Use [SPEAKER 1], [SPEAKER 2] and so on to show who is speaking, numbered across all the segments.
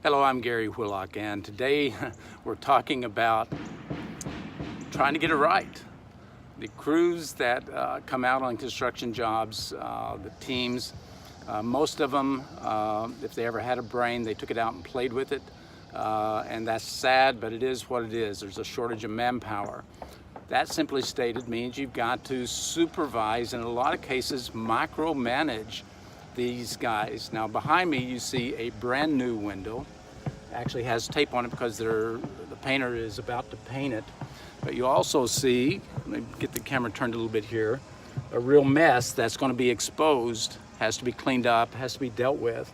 [SPEAKER 1] Hello, I'm Gary Whillock, and today we're talking about trying to get it right. The crews that come out on construction jobs, the teams, most of them, if they ever had a brain, they took it out and played with it. And that's sad, but it is what it is. There's a shortage of manpower. That simply stated means you've got to supervise, and in a lot of cases, micromanage these guys. Now behind me you see a brand new window. Actually has tape on it because the painter is about to paint it. But you also see, let me get the camera turned a little bit here, a real mess that's going to be exposed, has to be cleaned up, has to be dealt with.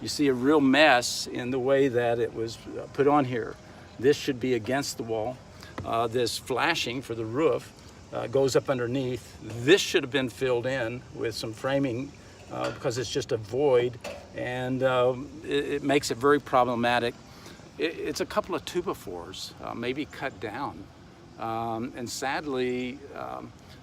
[SPEAKER 1] You see a real mess in the way that it was put on here. This should be against the wall. This flashing for the roof goes up underneath. This should have been filled in with some framing because it's just a void, and it makes it very problematic. It's a couple of two-by-fours, maybe cut down. And sadly,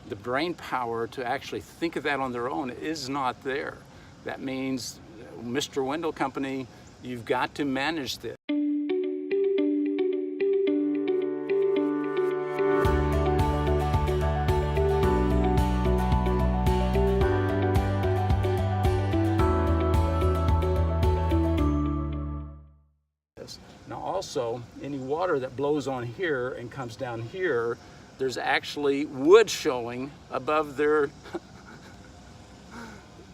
[SPEAKER 1] the brain power to actually think of that on their own is not there. That means, Mr. Window Company, you've got to manage this. Now also, any water that blows on here and comes down here, there's actually wood showing above their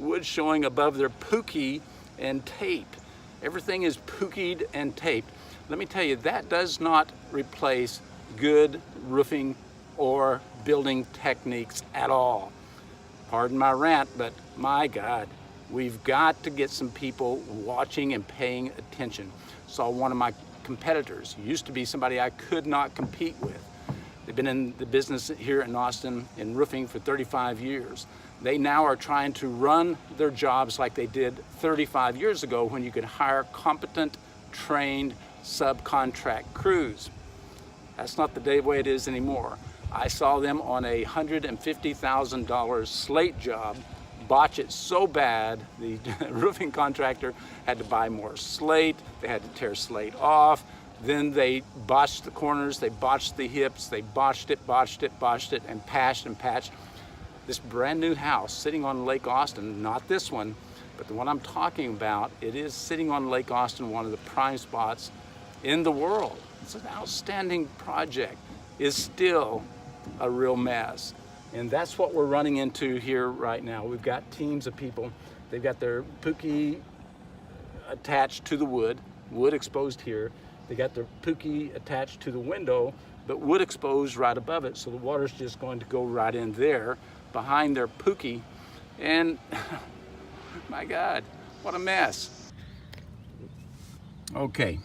[SPEAKER 1] pookie and tape. Everything is pookied and taped. Let me tell you, that does not replace good roofing or building techniques at all. Pardon my rant, but my God, we've got to get some people watching and paying attention. Saw one of my competitors, used to be somebody I could not compete with. They've been in the business here in Austin in roofing for 35 years. They now are trying to run their jobs like they did 35 years ago when you could hire competent, trained subcontract crews. That's not the way it is anymore. I saw them on a $150,000 slate job botch it so bad, the roofing contractor had to buy more slate, they had to tear slate off, then they botched the corners, they botched the hips, they botched it, and patched. This brand new house sitting on Lake Austin, not this one, but the one I'm talking about, it is sitting on Lake Austin, one of the prime spots in the world. It's an outstanding project, is still a real mess. And that's what we're running into here right now. We've got teams of people. They've got their pookie attached to the wood exposed here. They got their pookie attached to the window, but wood exposed right above it. So the water's just going to go right in there behind their pookie. And my God, what a mess. Okay.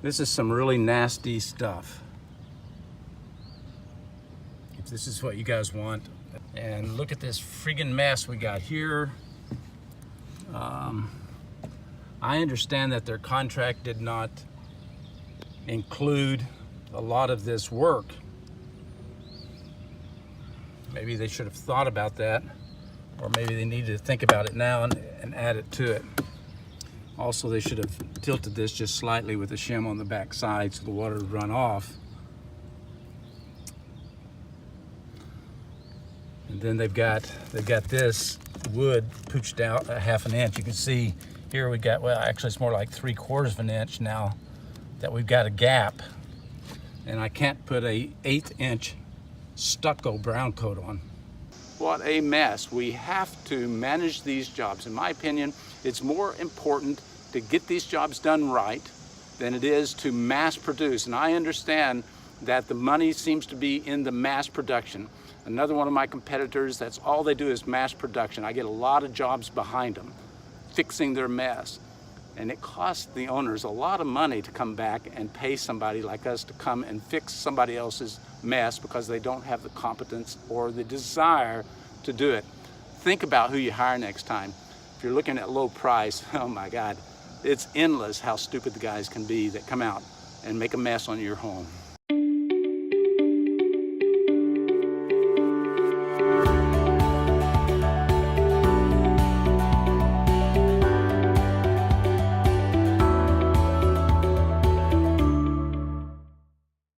[SPEAKER 1] This is some really nasty stuff. If this is what you guys want. And look at this friggin' mess we got here. I understand that their contract did not include a lot of this work. Maybe they should have thought about that, or maybe they needed to think about it now and add it to it. Also, they should have tilted this just slightly with the shim on the back side so the water would run off. And then they've got this wood pooched out a ½ an inch. You can see here we got, well, actually it's more like 3/4 of an inch now that we've got a gap. And I can't put a 1/8 inch stucco brown coat on. What a mess. We have to manage these jobs. In my opinion, it's more important to get these jobs done right than it is to mass produce. And I understand that the money seems to be in the mass production. Another one of my competitors, that's all they do is mass production. I get a lot of jobs behind them, fixing their mess. And it costs the owners a lot of money to come back and pay somebody like us to come and fix somebody else's mess because they don't have the competence or the desire to do it. Think about who you hire next time. If you're looking at low price, oh my God, it's endless how stupid the guys can be that come out and make a mess on your home.